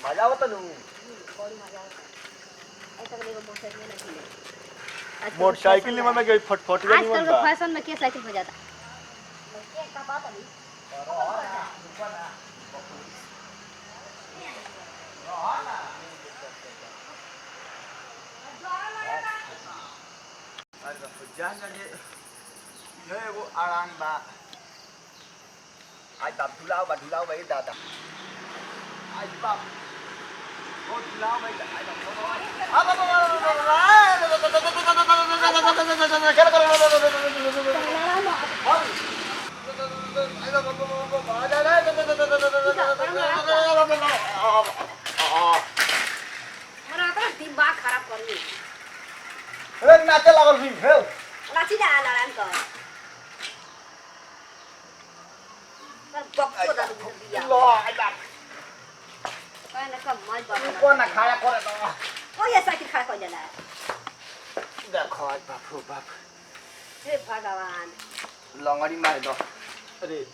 मजा आवत नु बड़ी मजा आता ऐसा करेगा मोटरसाइकिल में नहीं मोटरसाइकिल में गई फटफट गई आजकल के फैशन में के साइकिल पे जाता के का बात अभी जान ये वो आराम बा आज बाप ढुलाओ भाई दादा आज बाप वो ढुलाओ भाई दिमाग खराब करनी अरे नाचे लागल भी हे नाची जा लड़ाई कर पर बक्को दा दिया लो आई बाप कहने का मज बाप कौन ना खाया करे तो ओ ये साइकिल खड़ा कर देला देखो आज बाप रो बाप हे भगवान लंगड़ी मार दो अरे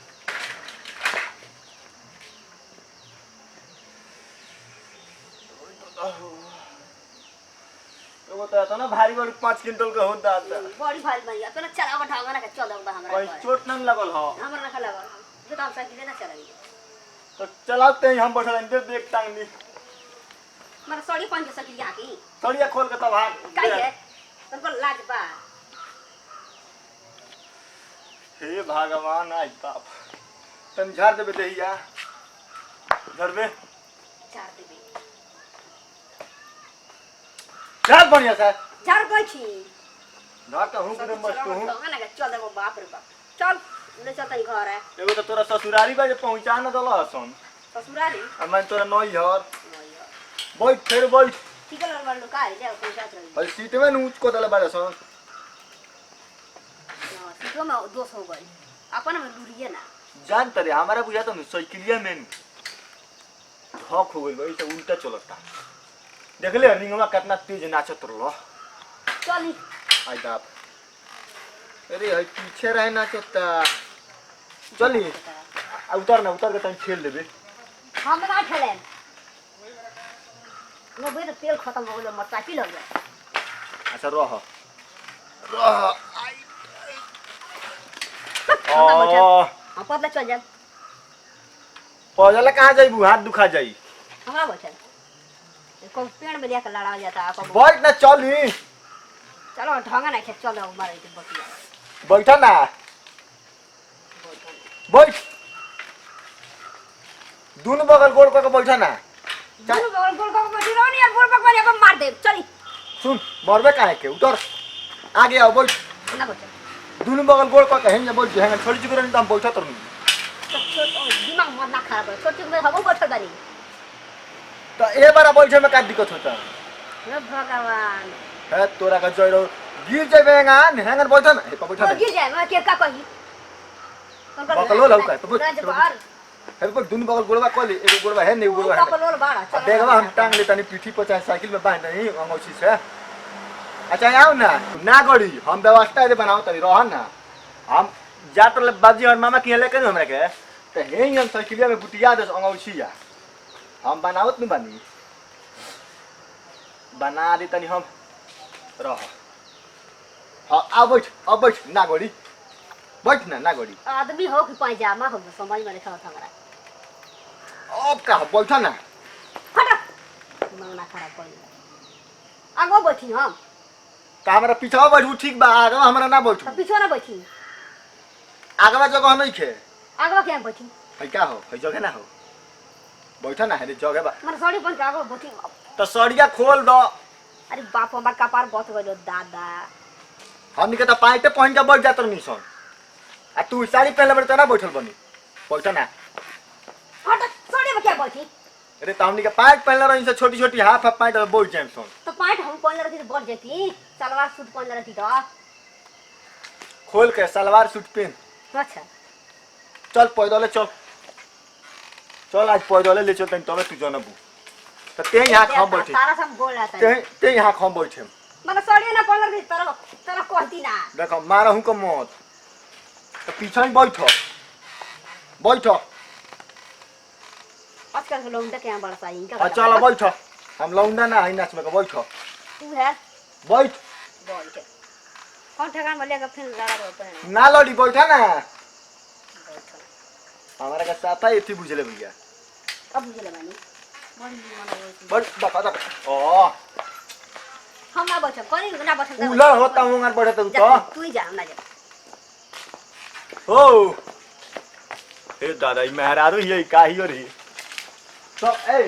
वो तो आता ना भारी बड़ी 5 क्विंटल का होता आता बड़ी भारी बन अपना चलावा ढंगा ना के चल बा हमरा कोई चोट नहीं लगल हो हमरा ना लगल जो काम साइकिल ना चलाई तो चलाते हैं हम बैठल अंदर देख टांगनी मारा साड़ी पहन के साइकिल यहाँ की सड़िया खोल के तब हाथ काई है तुमको लाज बा हे भगवान आज बाप तन झाड़ देबे देहिया झड़बे चार देबे झाड़ बढ़िया सर चार बैठी झाड़ तो हूं के मस्त हूं ढंगा ना के चल देबो बाप रे बाप चल ले चलता ही घर है एगो तो तोरा ससुरारी बा जे पहुंचा न दल हसन ससुराली और मैं तोरा नई हर बैठ फिर बैठ ठीक है लड़ का है जाओ कोई जात रही और सीट में ऊंच को दल बारे सन सीटों में दोष हो गई अपन में लूरिए ना जान तरे हमारा बुझा तो साइकिलिया में धक हो गइल भाई से उल्टा चलता देख ले रिंगवा कितना तेज नाचत रहो चल आई बाप अरे हई पीछे रहे नाचता चली उतर के तन खेल देबे हम ना खेले नो बे तो तेल खत्म हो गया मोटरसाइकिल हो गया अच्छा रह ओ हम पतला चल जा पौजला कहां जाइबू हाथ दुखा जाई हमरा बैठल को पेड़ में लेकर लड़ा जाता है बैठ ना चली चलो ढंगा ना खेत चलो मारे के बतिया बैठा ना बैठ दोनों बगल गोड़ करके बैठा ना दोनों बगल गोल को बैठी रहो नहीं गोल पकड़ के मार दे चली सुन मरबे काहे के उतर आगे आओ बैठ ना बैठ दोनों बगल गोड़ करके हेंगे बैठ हेंगे छोड़ी चुके रहनी तो हम बैठा तो दिमाग मत ना खराब है छोटी में हम बैठल बानी तो ए बार बैठे में का दिक्कत होता हे भगवान है तोरा का जइरो गिर जाबेगा हेंगर बैठा ना हे बैठा तो गिर जाए मैं के का कही बकलो लौका है राज बाहर हे पर दोनों बगल गोड़वा कोली एगो गोड़वा है नहीं गोड़वा है बकलोल बाड़ा चल देखवा हम टांग ले तनी पीठी पर चाहे साइकिल में बांध नहीं अंगोछी से अच्छा आओ ना गड़ी हम व्यवस्था दे बनाओ तनी रह ना हम जात ले बाजी और मामा की लेके हमरा के तो हे हम साइकिलिया में बुटिया दे अंगोछिया हम बनावत नहीं बनी बना दे तनी हम रह हां अब बैठ ना गड़ी बैठ ना गड़ी आदमी हो कि पैजामा हो समझ में नहीं खाता हमरा अब का बैठा ना हट मंगना खराब कर आगो बैठी हम का हमरा पीछा बैठू ठीक बा आगे हमरा ना बैठू तो पीछे ना बैठी आगवा जगह नहीं खे आगो क्या बैठी है क्या हो है जगह ना हो बैठा ना है जगह बा मार साड़ी पहन के आगो बैठी तो सड़िया खोल दो अरे बाप हमार कपार बहुत गयो दादा हमनी के तो पैंटे पहन के बैठ जात रहनी सन आ तू साड़ी पहनले बड़ ना बैठल बनी बैठा ना हट साड़ी में क्या बैठी अरे तो हमनी के पैंट पहनले रही से छोटी छोटी हाफ हाफ पैंट बैठ जाए सन तो पैंट हम पहन रही तो बढ़ जाती सलवार सूट पहन रही तो खोल के सलवार सूट पहन अच्छा चल पैदल चल आज पैदल ले चलते तबे तू जनबू तो ते यहाँ खम बैठे तारा से हम बोल रहा था ते यहाँ खम बैठे मतलब साड़ी ना पहन रही तरह कहती ना देखो मारा हूँ को मौत तो पीछे ही बैठो आज आजकल के लौंडा के यहाँ बड़ा सा इनका आ चल बैठ हम लौंडा ना है नाच में बैठ तू है बैठ बैठ कौन ठकान में लेकर फिर लड़ा दो पे ना लड़ी बैठा ना बैठ हमारा का साथा इतनी बुझले भैया अब मुझे लगानी बड़ी मन बैठ बता ओ हम ना बैठ कोई ना बैठ उला होता हूं यार बैठे तो तू ही जा हम ना जा ओ ए दादा ई मेहरारू ही का ही रे तो ए